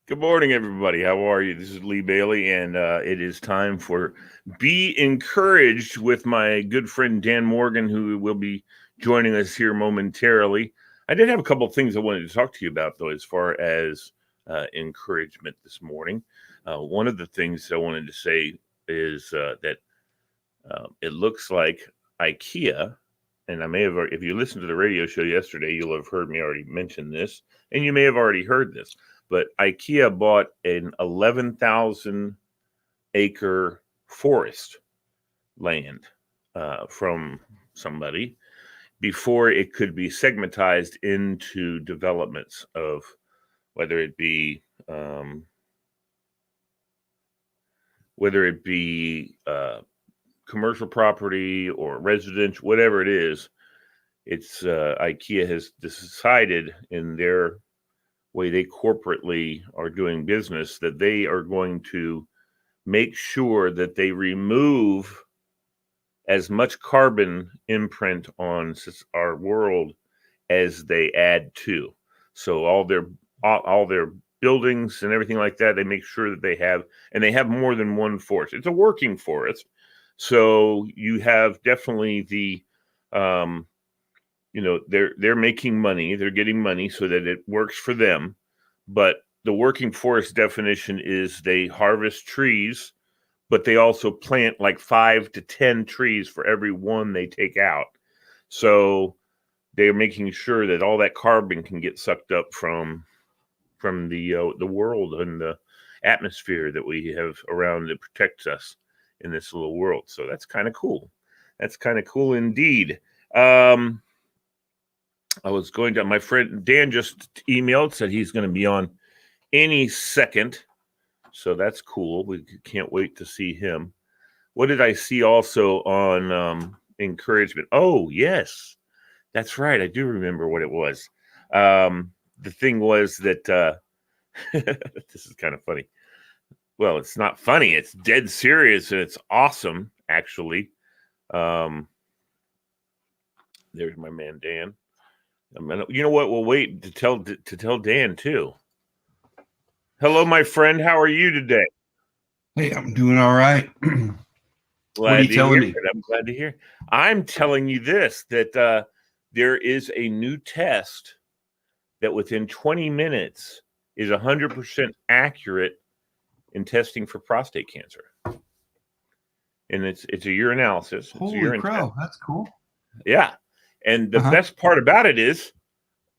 Good morning, everybody. How are you? This is Lee Bailey, and it is time for Be Encouraged with my good friend Dan Morgan, who will be joining us here momentarily. I did have a couple of things I wanted to talk to you about, though, as far as encouragement this morning. One of the things I wanted to say is that it looks like IKEA, and I may have, if you listened to the radio show yesterday, you'll have heard me already mention this, and you may have already heard this. But IKEA bought an 11,000 acre forest land from somebody before it could be segmentized into developments of whether it be commercial property or residential, whatever it is. It's IKEA has decided in their way they corporately are doing business that they are going to make sure that they remove as much carbon imprint on our world as they add to. So all their buildings and everything like that, they make sure that they have more than one forest. It's a working forest. So you have definitely the they're making money, they're getting money so that it works for them. But the working forest definition is they harvest trees, but they also plant like 5 to 10 trees for every one they take out. So they're making sure that all that carbon can get sucked up from the world and the atmosphere that we have around that protects us in this little world. So that's kind of cool. That's kind of cool indeed. My friend Dan just emailed, said he's going to be on any second. So that's cool. We can't wait to see him. What did I see also on encouragement? Oh, yes, that's right. I do remember what it was. The thing was that this is kind of funny. Well, it's not funny. It's dead serious, and it's awesome, actually. There's my man, Dan. You know what? We'll wait to tell Dan too. Hello, my friend. How are you today? Hey, I'm doing all right. What are you telling me? I'm glad to hear. I'm telling you this, that there is a new test that within 20 minutes is 100% accurate in testing for prostate cancer. And it's a urinalysis. Holy crow, that's cool. Yeah. And the best part about it is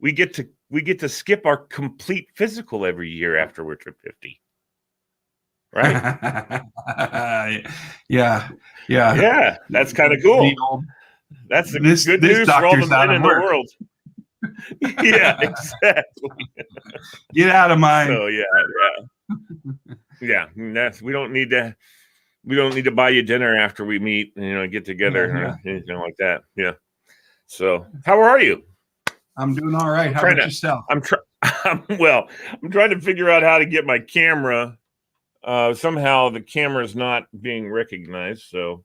we get to skip our complete physical every year after we're 50. Right? Yeah. That's kind of cool. That's the good news for all the men in the world. Yeah, exactly. Get out of my. So yeah. We don't need to buy you dinner after we meet, get together or anything like that. Yeah. So, how are you? I'm doing all right. How about yourself? I'm trying to figure out how to get my camera. Somehow the camera is not being recognized, so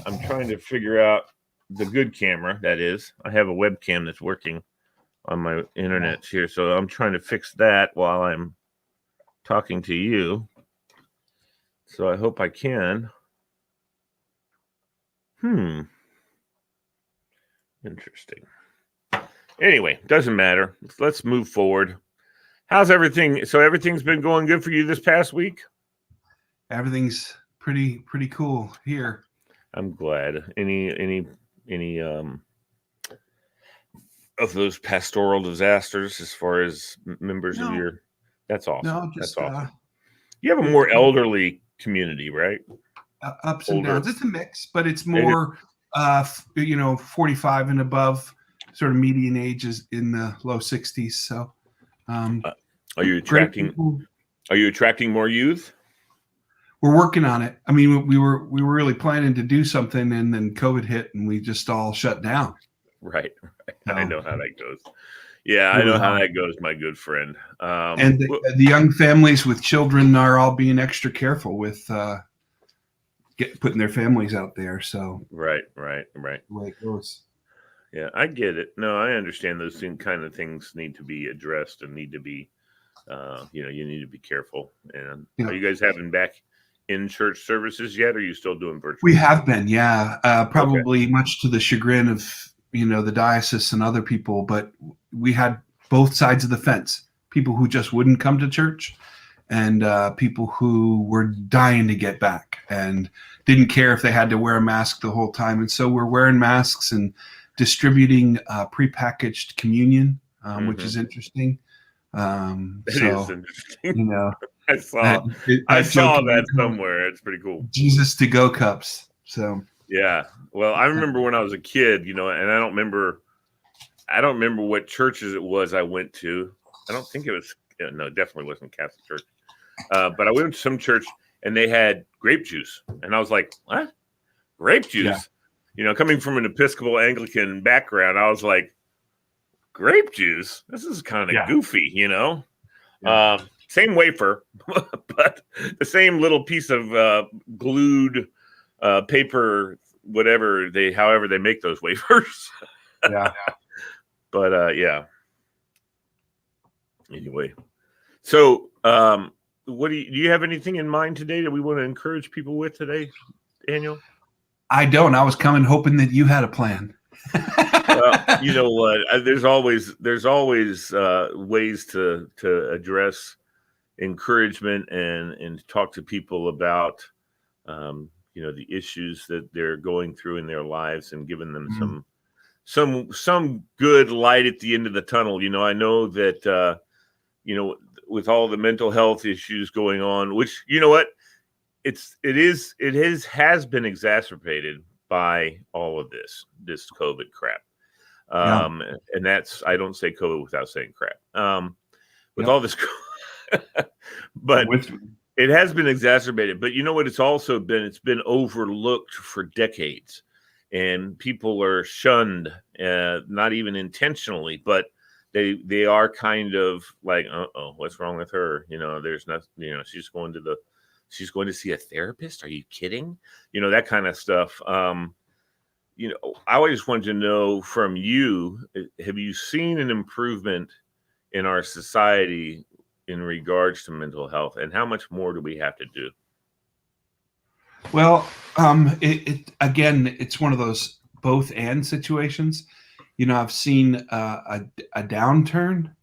I'm trying to figure out the good camera. That is, I have a webcam that's working on my internet here, so I'm trying to fix that while I'm talking to you. So I hope I can. Interesting. Anyway, doesn't matter. Let's move forward. How's everything? So everything's been going good for you this past week? Everything's pretty cool here. I'm glad. Any of those pastoral disasters as far as members of your? That's awesome. No, just, that's awesome. You have a more elderly community, right? Ups and downs. It's a mix, but it's more 45 and above. Sort of median age is in the low 60s. So, are you attracting more youth? We're working on it. I mean, we were really planning to do something, and then COVID hit, and we just all shut down. Right. I know how that goes. Yeah, I know how that goes, my good friend. And the young families with children are all being extra careful with putting their families out there. So right. The way it goes. Yeah, I get it. No, I understand those kind of things need to be addressed and need to be you need to be careful. And Yeah. are you guys having back in church services yet? Or are you still doing virtual? We have been, yeah, Okay. probably much to the chagrin of the diocese and other people, but we had both sides of the fence. People who just wouldn't come to church, and people who were dying to get back and didn't care if they had to wear a mask the whole time. And so we're wearing masks and distributing prepackaged communion, which is interesting. It is interesting. I saw that somewhere. It's pretty cool. Jesus to go cups. So yeah. Well, I remember when I was a kid, and I don't remember what churches it was I went to. I don't think it was. No, definitely wasn't Catholic church. But I went to some church and they had grape juice, and I was like, "What? Grape juice?" Yeah. Coming from an Episcopal Anglican background, I was like, "Grape juice? This is kind of goofy," Yeah. Same wafer, but the same little piece of glued paper, however they make those wafers. Yeah. But yeah. Anyway, so do you have anything in mind today that we want to encourage people with today, Daniel? I don't. I was coming hoping that you had a plan. Well, you know what? There's always ways to address encouragement and talk to people about the issues that they're going through in their lives, and giving them some good light at the end of the tunnel. I know that with all the mental health issues going on, which it has been exacerbated by all of this COVID crap. And that's, I don't say COVID without saying crap. With all this, but it has been exacerbated. But you know what? It's been overlooked for decades, and people are shunned, not even intentionally, but they are kind of like, what's wrong with her? There's nothing. She's going to see a therapist. Are you kidding? That kind of stuff. I always wanted to know from you, have you seen an improvement in our society in regards to mental health, and how much more do we have to do? Well, again, it's one of those both and situations. I've seen a downturn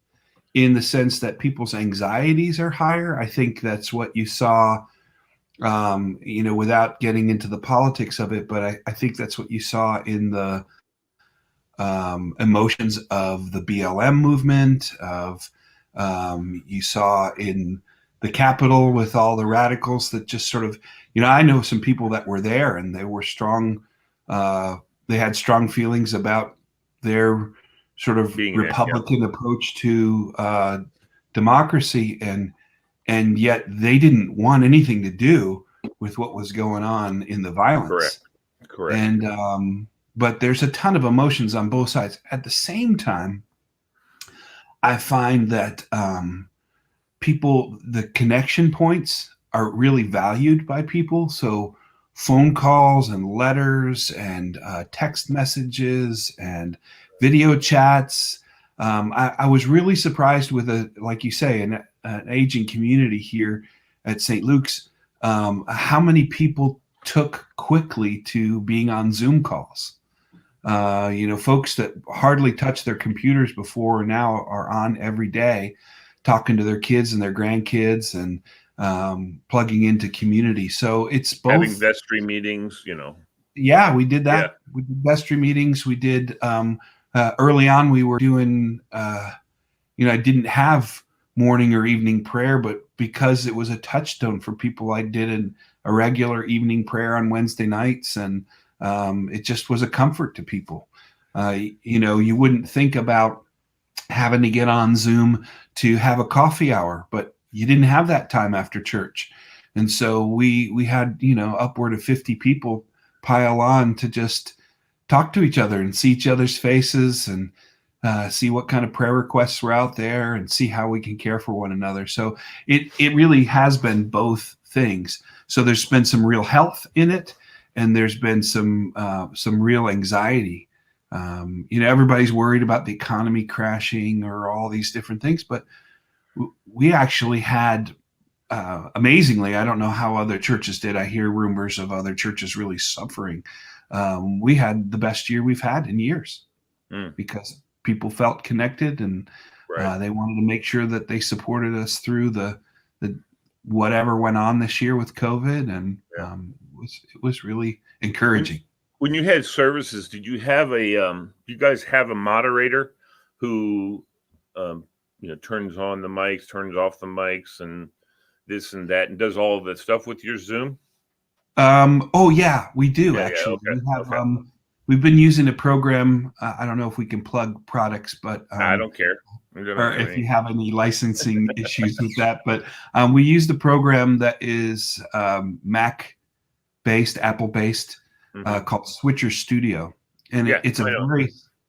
in the sense that people's anxieties are higher. I think that's what you saw, without getting into the politics of it, but I think that's what you saw in the emotions of the BLM movement, you saw in the Capitol with all the radicals that just sort of, I know some people that were there, and they were strong. They had strong feelings about their sort of Republican approach to democracy, and yet they didn't want anything to do with what was going on in the violence. Correct. And but there's a ton of emotions on both sides. At the same time, I find that the connection points are really valued by people. So phone calls and letters and text messages and video chats. I was really surprised with like you say, an aging community here at St. Luke's, how many people took quickly to being on Zoom calls. Folks that hardly touched their computers before now are on every day, talking to their kids and their grandkids, and plugging into community. So it's both having vestry meetings, Yeah, we did that. Yeah. We did vestry meetings. We did early on. We were doing. I didn't have morning or evening prayer, but because it was a touchstone for people, I did a regular evening prayer on Wednesday nights, and it just was a comfort to people. You wouldn't think about having to get on Zoom to have a coffee hour, but you didn't have that time after church. And so we had, upward of 50 people pile on to just talk to each other and see each other's faces, and see what kind of prayer requests were out there, and see how we can care for one another. So it really has been both things. So there's been some real health in it, and there's been some real anxiety. Everybody's worried about the economy crashing or all these different things, but we actually had, amazingly, I don't know how other churches did. I hear rumors of other churches really suffering. We had the best year we've had in years because people felt connected, and Right. they wanted to make sure that they supported us through the whatever went on this year with COVID, and it was really encouraging. When you had services, did you have you guys have a moderator who turns on the mics, turns off the mics, and this and that, and does all of that stuff with your Zoom? Oh yeah, we do actually. Okay, We have we've been using a program. I don't know if we can plug products, but I don't care. Or if you have any licensing issues with that, but we use the program that is Mac based, Apple based, called Switcher Studio, and it's a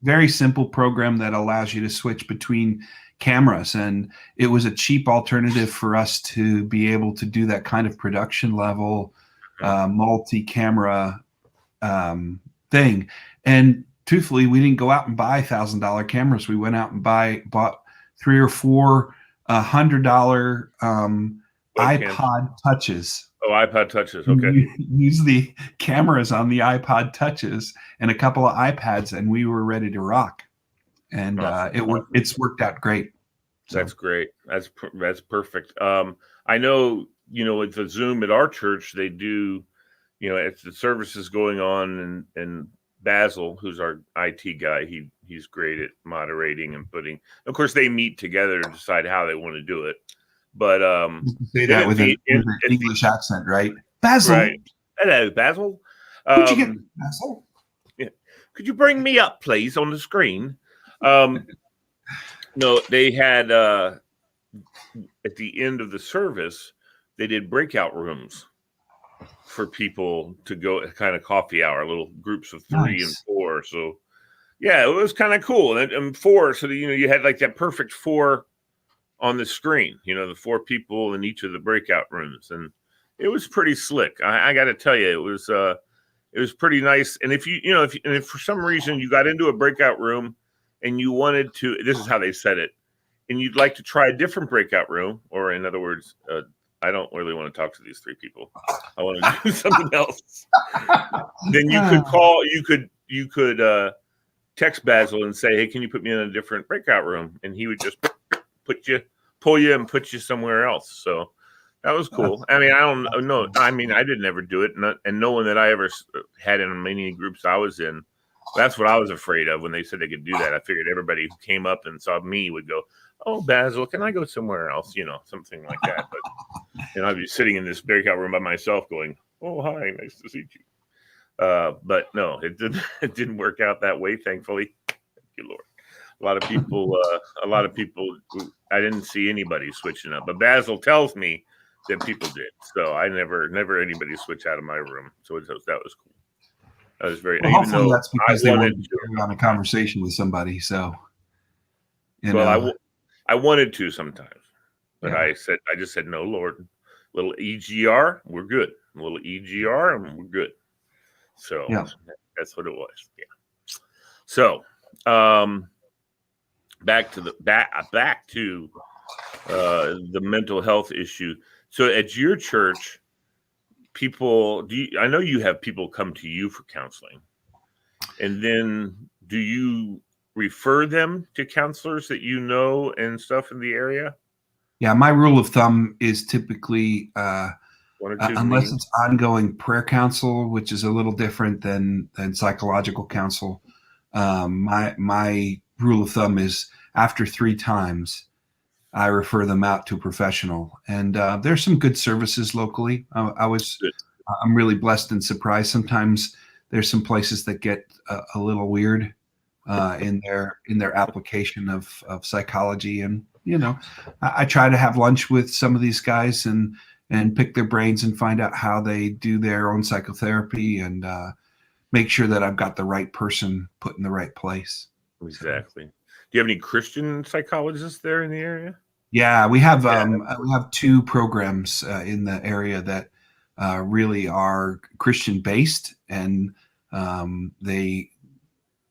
very simple program that allows you to switch between cameras, and it was a cheap alternative for us to be able to do that kind of production level multi-camera thing. And truthfully, we didn't go out and buy $1,000 cameras. We went out and bought 3 or 4 $100 iPod touches. Oh, iPod touches. Okay. Use the cameras on the iPod touches and a couple of iPads, and we were ready to rock. And it's worked out great. So. That's great. That's perfect. I know, with the Zoom at our church, they do, if the service is going on, and Basil, who's our IT guy, he's great at moderating and putting. Of course, they meet together to decide how they want to do it. But you can say that with an English accent, right? Basil. Right. Hello, Basil. Could you get Basil? Yeah. Could you bring me up, please, on the screen? No, they had at the end of the service, they did breakout rooms for people to go, kind of coffee hour, little groups of 3 and 4. So, yeah, it was kind of cool. And 4, so that, you had like that perfect 4 on the screen. The 4 people in each of the breakout rooms, and it was pretty slick. I got to tell you, it was pretty nice. And if for some reason you got into a breakout room and you wanted to, this is how they said it, and you'd like to try a different breakout room, or in other words, I don't really want to talk to these 3 people, I want to do something else. Then you could call, you could text Basil and say, hey, can you put me in a different breakout room? And he would just pull you and put you somewhere else. So that was cool. I mean, I don't know. I mean, I didn't ever do it. And no one that I ever had in many groups I was in, that's what I was afraid of when they said they could do that. I figured everybody who came up and saw me would go, oh, Basil, can I go somewhere else? Something like that. But I'd be sitting in this breakout room by myself going, oh, hi, nice to see you. But no, it didn't work out that way, thankfully. Thank you, Lord. A lot of people, I didn't see anybody switching up. But Basil tells me that people did. So I never anybody switch out of my room. So that was cool. That was very. Well, hopefully that's because they wanted to carry on a conversation with somebody. So, I wanted to sometimes, but I just said no, Lord. Little EGR, we're good. A little EGR, and we're good. So that's what it was. Yeah. So, back to the mental health issue. So at your church, I know you have people come to you for counseling, and then do you refer them to counselors that and stuff in the area? Yeah, my rule of thumb is typically unless it's ongoing prayer counsel, which is a little different than psychological counsel. My rule of thumb is after 3 times, I refer them out to a professional. And there's some good services locally. I'm really blessed and surprised. Sometimes there's some places that get a little weird in their application of psychology. And, I try to have lunch with some of these guys and pick their brains and find out how they do their own psychotherapy, and make sure that I've got the right person put in the right place. Exactly. Do you have any Christian psychologists there in the area? Yeah, we have 2 programs in the area that really are Christian based, and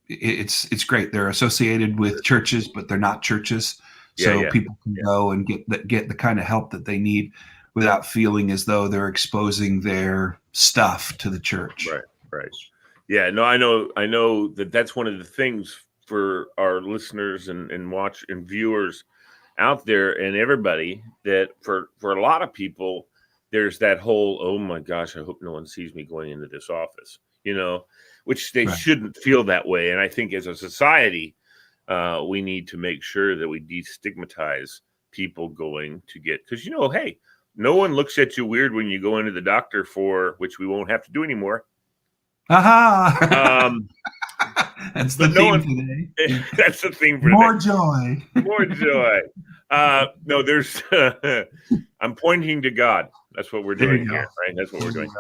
it's great. They're associated with churches, but they're not churches. so people can go and get the kind of help that they need without feeling as though they're exposing their stuff to the church. Right. Yeah, no, I know that's one of the things for our listeners and watch and viewers out there and everybody, that for a lot of people, there's that whole, oh my gosh, I hope no one sees me going into this office, which they shouldn't feel that way. And I think as a society, we need to make sure that we destigmatize people going to get, because, hey, no one looks at you weird when you go into the doctor for, which we won't have to do anymore. Aha! That's the theme today. That's the theme for MoreJoy. MoreJoy. No, there's. I'm pointing to God. That's what we're doing here, right? That's what we're doing.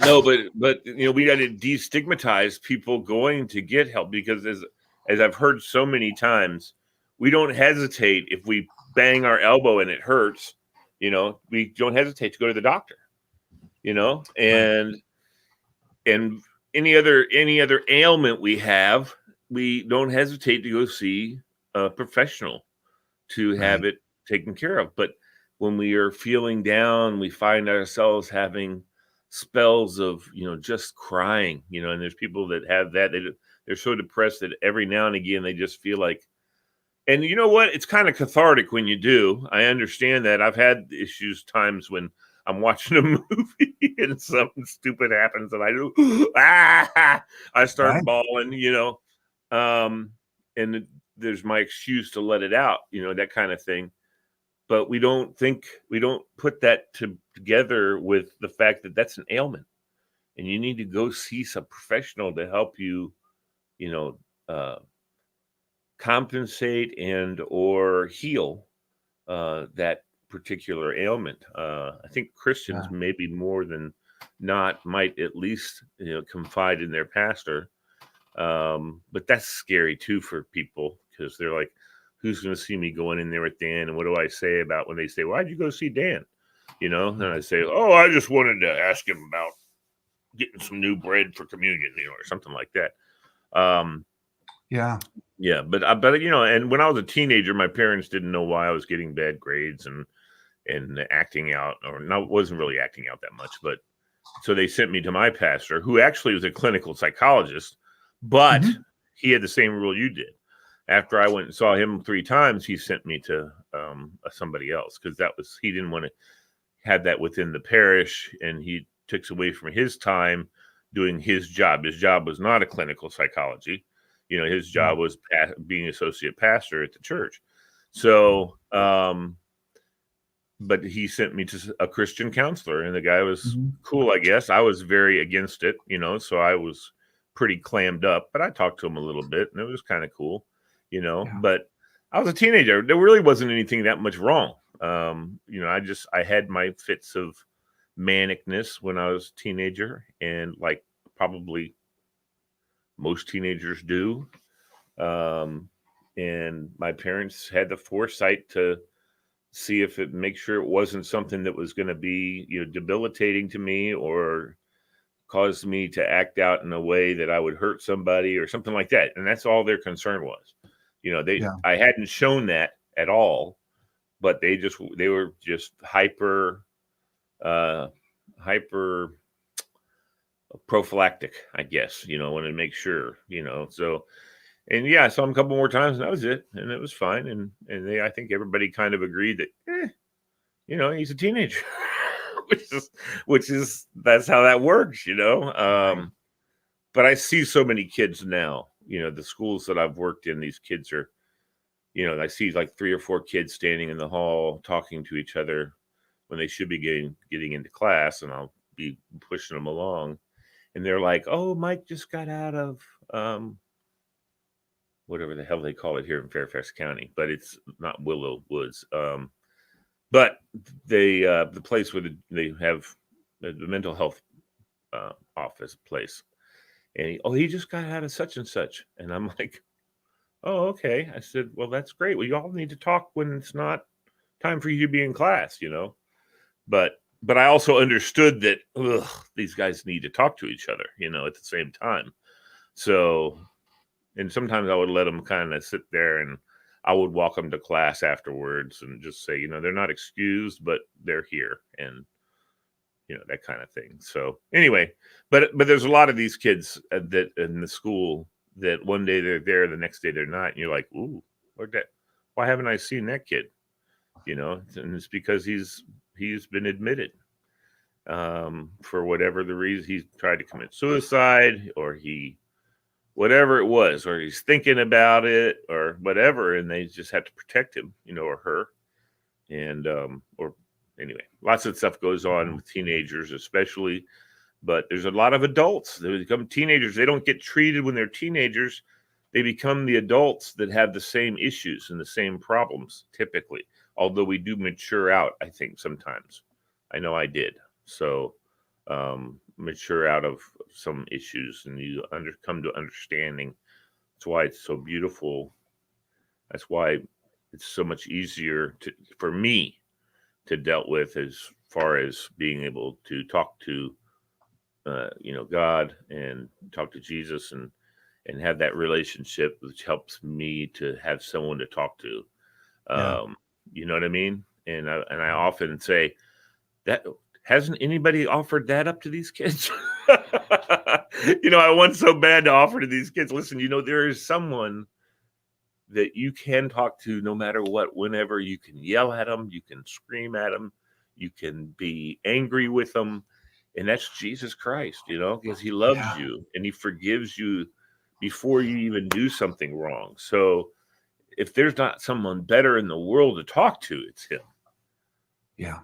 No, but we got to destigmatize people going to get help, because as I've heard so many times, we don't hesitate if we bang our elbow and it hurts. We don't hesitate to go to the doctor. And any other ailment we have, we don't hesitate to go see a professional to have it taken care of. But when we are feeling down, we find ourselves having spells of, just crying, and there's people that have that. They're so depressed that every now and again they just feel like, and you know what? It's kind of cathartic when you do. I understand that. I've had times when I'm watching a movie and something stupid happens and I do, I start bawling, and there's my excuse to let it out, that kind of thing. But we don't put that together with the fact that that's an ailment, and you need to go see some professional to help you, compensate and or heal that particular ailment. I think Christians maybe more than not might at least confide in their pastor, but that's scary too for people, because they're like, who's going to see me going in there with Dan, and what do I say about when they say, why'd you go see Dan? And I say, oh, I just wanted to ask him about getting some new bread for communion, or something like that. But and when I was a teenager, my parents didn't know why I was getting bad grades and acting out, or wasn't really acting out that much. But so they sent me to my pastor, who actually was a clinical psychologist, but he had the same rule you did. After I went and saw him 3 times, he sent me to somebody else, because he didn't want to have that within the parish, and he took away from his time doing his job. His job was not a clinical psychology. His job was being associate pastor at the church. So, but he sent me to a Christian counselor, and the guy was cool, I guess. I was very against it, so I was pretty clammed up, but I talked to him a little bit, and it was kind of cool, but I was a teenager. There really wasn't anything that much wrong. I had my fits of manicness when I was a teenager, and like probably most teenagers do. And my parents had the foresight to see make sure it wasn't something that was going to be, debilitating to me or cause me to act out in a way that I would hurt somebody or something like that. And that's all their concern was. I hadn't shown that at all, but they were just hyper prophylactic, I guess, want to make sure, so. And I saw him a couple more times, and that was it, and it was fine. And I think everybody kind of agreed that, he's a teenager, which is that's how that works, But I see so many kids now, the schools that I've worked in, these kids are, I see like 3 or 4 kids standing in the hall talking to each other when they should be getting into class, and I'll be pushing them along, and they're like, "Oh, Mike just got out of." Whatever the hell they call it here in Fairfax County, but it's not Willow Woods. But the place where they have the mental health office place, and he just got out of such and such, and I'm like, oh, okay. I said, well, that's great. Well, you all need to talk when it's not time for you to be in class, But I also understood that these guys need to talk to each other, at the same time. So. And sometimes I would let them kind of sit there, and I would walk them to class afterwards and just say, they're not excused, but they're here, and that kind of thing. So anyway, but there's a lot of these kids that in the school that one day they're there, the next day they're not, and you're like, ooh, why haven't I seen that kid? And it's because he's been admitted for whatever the reason. He tried to commit suicide, or whatever it was, or he's thinking about it, or whatever, and they just have to protect him, or her. And or anyway, lots of stuff goes on with teenagers, especially. But there's a lot of adults that become teenagers. They don't get treated when they're teenagers. They become the adults that have the same issues and the same problems, typically. Although we do mature out, I think, sometimes. I know I did. So mature out of some issues, and you come to understanding. That's why it's so beautiful. That's why it's so much easier for me to deal with, as far as being able to talk to God and talk to Jesus, and have that relationship, which helps me to have someone to talk to. You know what I mean? And I often say that, hasn't anybody offered that up to these kids? I want so bad to offer to these kids, listen, there is someone that you can talk to no matter what, whenever. You can yell at them, you can scream at them, you can be angry with them. And that's Jesus Christ, because he loves you and he forgives you before you even do something wrong. So if there's not someone better in the world to talk to, it's him. Yeah.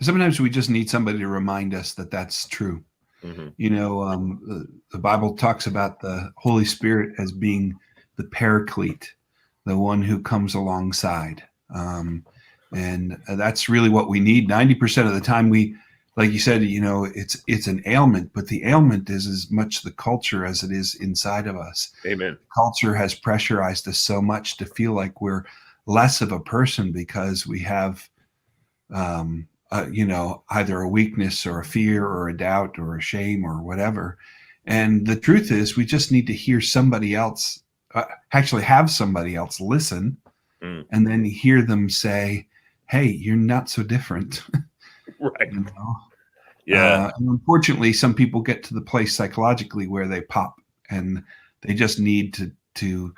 Sometimes we just need somebody to remind us that that's true. Mm-hmm. The Bible talks about the Holy Spirit as being the paraclete, the one who comes alongside. And that's really what we need. 90% of the time like you said, it's an ailment, but the ailment is as much the culture as it is inside of us. Amen. Culture has pressurized us so much to feel like we're less of a person because we have, either a weakness or a fear or a doubt or a shame or whatever. And the truth is, we just need to hear somebody else, actually have somebody else listen, and then hear them say, hey, you're not so different. Right. And unfortunately, some people get to the place psychologically where they pop, and they just need to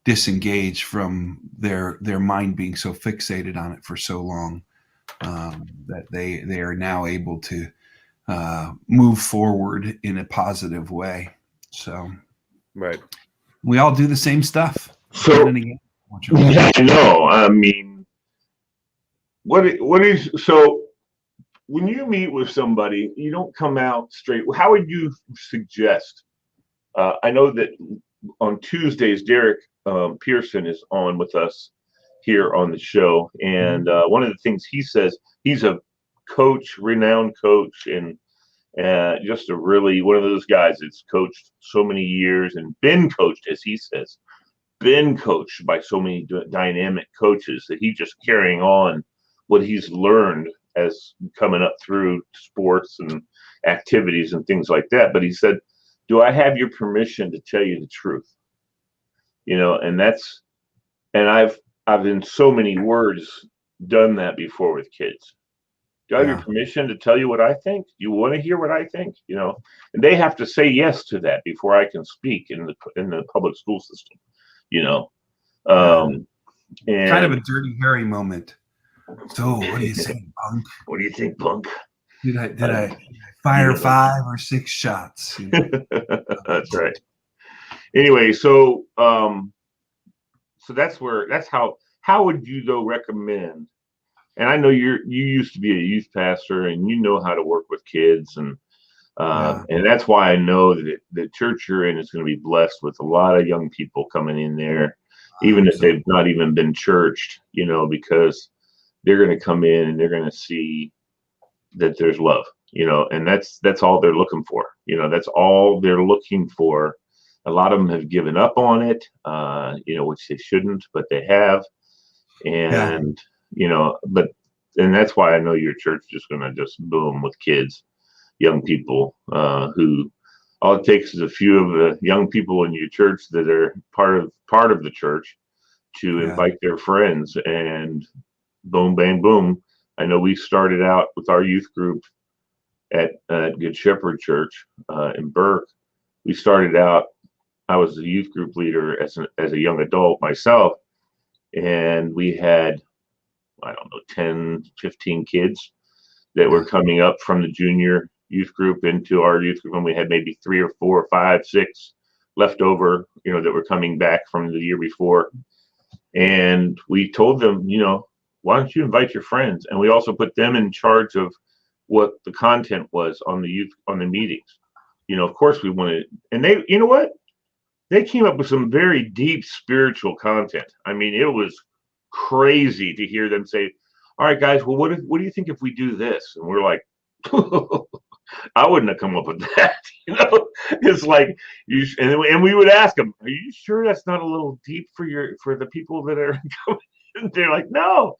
disengage from their mind being so fixated on it for so long that they are now able to move forward in a positive way. So, right, we all do the same stuff. So, no, I mean, what is so? When you meet with somebody, you don't come out straight. How would you suggest? I know that on Tuesdays, Derek Pearson is on with us here on the show, and one of the things he says, he's a coach, renowned coach, and just a really one of those guys that's coached so many years and been coached, as he says, been coached by so many dynamic coaches that he's just carrying on what he's learned as coming up through sports and activities and things like that. But he said, do I have your permission to tell you the truth? And I've in so many words done that before with kids. Do I have your permission to tell you what I think? Do you want to hear what I think? And they have to say yes to that before I can speak in the public school system, and kind of a Dirty Harry moment. So what do you think, punk? What do you think, punk? Did I fire 5 or 6 shots? That's right. Anyway, so that's how would you though recommend? And I know you used to be a youth pastor, and you know how to work with kids, and that's why I know that the church you're in is going to be blessed with a lot of young people coming in there, even if they've not even been churched, because they're going to come in and they're going to see that there's love, and that's all they're looking for. That's all they're looking for. A lot of them have given up on it, which they shouldn't, but they have. And, and that's why I know your church is going to just boom with kids, young people, who all it takes is a few of the young people in your church that are part of the church to invite their friends, and boom, bang, boom. I know we started out with our youth group at Good Shepherd Church in Burke. We started out, I was a youth group leader as a young adult myself, and we had, I don't know, 10, 15 kids that were coming up from the junior youth group into our youth group, and we had maybe 3 or 4 or 5, 6 left over, that were coming back from the year before. And we told them, why don't you invite your friends? And we also put them in charge of what the content was on the meetings. Of course we wanted, and they, you know what? They came up with some very deep spiritual content. I mean, it was crazy to hear them say, all right, guys, well, what do you think if we do this? And we're like, I wouldn't have come up with that. It's like, and we would ask them, are you sure that's not a little deep for the people that are coming? They're like, no.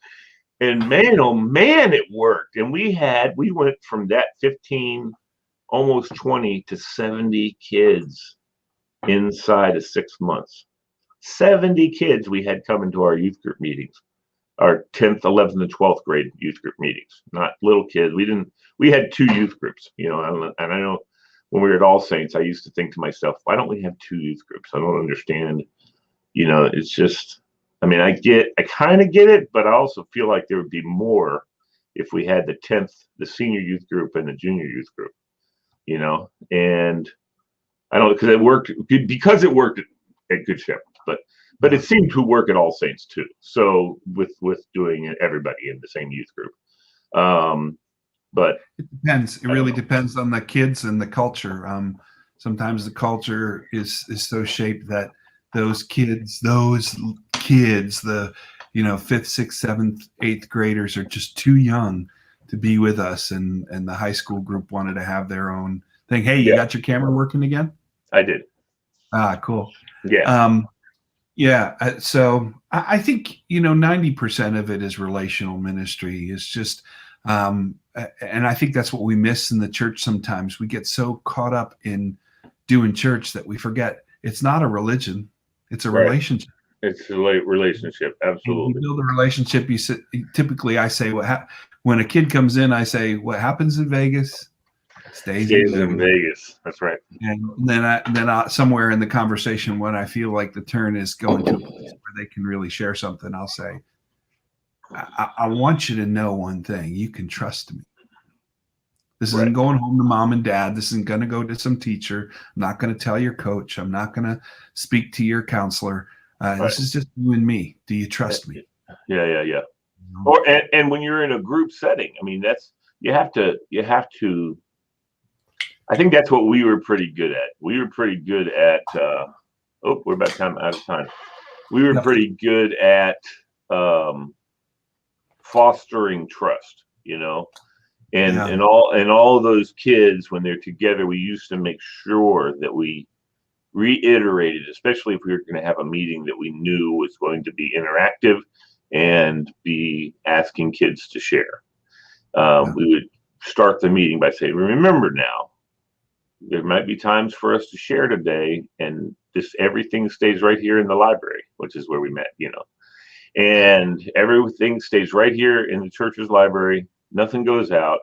And man, oh man, it worked. And we went from that 15, almost 20 to 70 kids inside of 6 months. 70 kids we had come into our youth group meetings, our 10th, 11th, and 12th grade youth group meetings. Not little kids. We had 2 youth groups, and I know when we were at All Saints, I used to think to myself, why don't we have 2 youth groups? I don't understand. It's just, I mean, I kind of get it, but I also feel like there would be more if we had the 10th, the senior youth group, and the junior youth group, and I don't know, because it worked at Good Shepherd, but it seemed to work at All Saints too. So with doing everybody in the same youth group, but it depends. It really depends on the kids and the culture. Sometimes the culture is so shaped that those kids, the 5th, 6th, 7th, 8th graders are just too young to be with us, and the high school group wanted to have their own thing. Hey, you got your camera working again? I did. Cool. Yeah. So I think 90% of it is relational ministry. It's just, and I think that's what we miss in the church sometimes. We get so caught up in doing church that we forget it's not a religion; it's a relationship. It's a relationship, absolutely. You build a relationship. Typically, I say, when a kid comes in, I say, what happens in Vegas stays in Vegas. That's right. And then I somewhere in the conversation, when I feel like the turn is going to a place where they can really share something, I'll say, I want you to know one thing: you can trust me. This isn't going home to mom and dad. This isn't going to go to some teacher. I'm not going to tell your coach. I'm not going to speak to your counselor. This is just you and me. Do you trust me? Yeah. And when you're in a group setting, I mean, you have to. I think that's what we were pretty good at. We were pretty good at. We're about out of time. We were pretty good at fostering trust. And all of those kids, when they're together, we used to make sure that we reiterated, especially if we were going to have a meeting that we knew was going to be interactive and be asking kids to share. We would start the meeting by saying, remember now, there might be times for us to share today, and everything stays right here in the library, which is where we met, and everything stays right here in the church's library. Nothing goes out.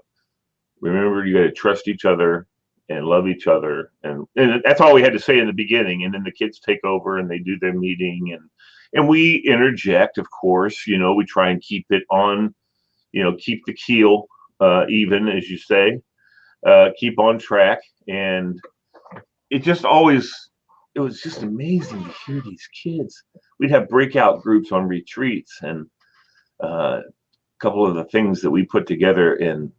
Remember, you got to trust each other and love each other. And that's all we had to say in the beginning. And then the kids take over and they do their meeting, and we interject, of course. We try and keep it on, keep the keel even, as you say, keep on track. And it was just amazing to hear these kids. We'd have breakout groups on retreats, and a couple of the things that we put together, and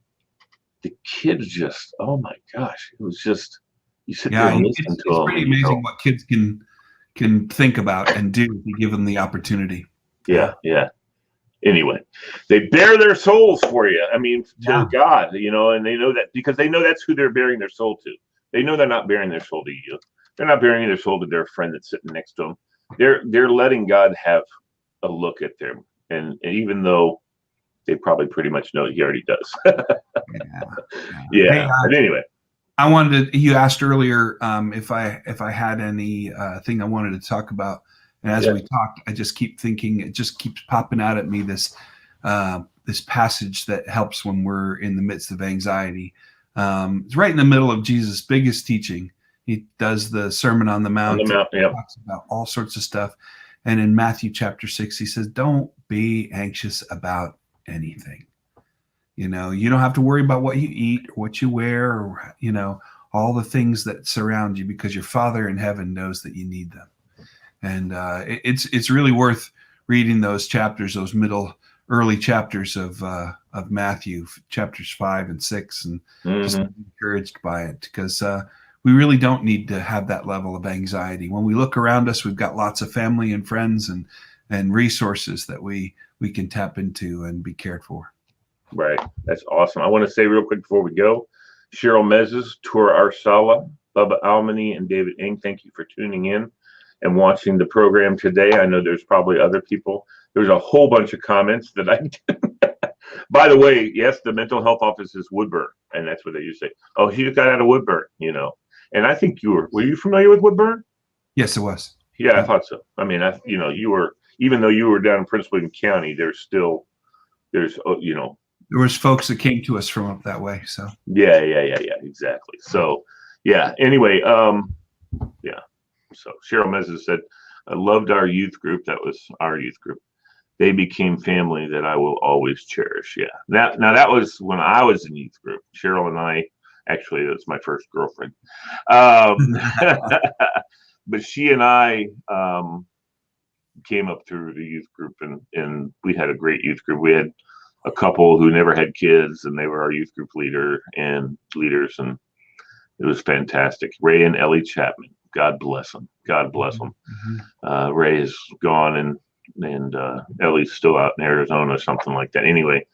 the kids just, oh my gosh, it was just, you sit there and listen to them. It's pretty amazing what kids can think about and do if you give them the opportunity. Yeah. Anyway, they bare their souls for you. I mean, to God, and they know that because they know that's who they're bearing their soul to. They know they're not bearing their soul to you. They're not bearing their soul to their friend that's sitting next to them. They're letting God have a look at them, and even though they probably pretty much know he already does. Yeah. But anyway, I wanted to. You asked earlier if I had any thing I wanted to talk about, And as we talked, I just keep thinking, it just keeps popping out at me, this passage that helps when we're in the midst of anxiety. It's right in the middle of Jesus' biggest teaching. He does the Sermon on the Mount. Talks about all sorts of stuff. And in Matthew chapter 6, he says, don't be anxious about anything. You don't have to worry about what you eat or what you wear or, all the things that surround you, because your Father in heaven knows that you need them. And it's really worth reading those chapters, those early chapters of Matthew, chapters 5 and 6, and just be encouraged by it, because we really don't need to have that level of anxiety. When we look around us, we've got lots of family and friends and resources that we can tap into and be cared for. Right. That's awesome. I want to say real quick before we go, Cheryl Mezes, Tor Arsala, Bubba Almany, and David Ing, thank you for tuning in and watching the program today. I know there's probably other people. There's a whole bunch of comments that I by the way, yes, the mental health office is Woodburn, and that's what they used to say. Oh, she just got out of Woodburn, And I think were you familiar with Woodburn? Yes, it was. Yeah, I thought so. I mean, you were, even though you were down in Prince William County, there's there was folks that came to us from up that way. So yeah, exactly. So yeah. Anyway, So Cheryl Mezes said, "I loved our youth group. That was our youth group. They became family that I will always cherish." Yeah. Now that was when I was in youth group. Cheryl and I, actually, that's my first girlfriend. But she and I came up through the youth group, and we had a great youth group. We had a couple who never had kids, and they were our youth group leaders, and it was fantastic. Ray and Ellie Chapman, God bless them. God bless them. Mm-hmm. Ray is gone, and Ellie's still out in Arizona or something like that. Anyway,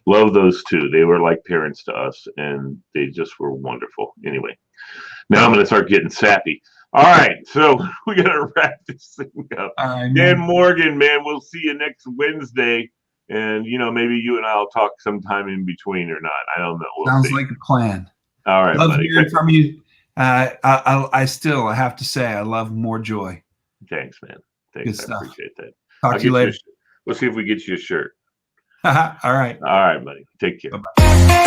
love those two. They were like parents to us, and they just were wonderful. Anyway, now I'm going to start getting sappy. All right, so we got to wrap this thing up. Dan Morgan, man, we'll see you next Wednesday. And, maybe you and I will talk sometime in between or not. I don't know. Sounds like a plan. All right, love buddy. Hearing from you. I have to say, I love MoreJoy. Thanks, man. Thanks. Good stuff. I appreciate that. Talk to you later. We'll see if we get you a shirt. All right. All right, buddy. Take care. Bye-bye.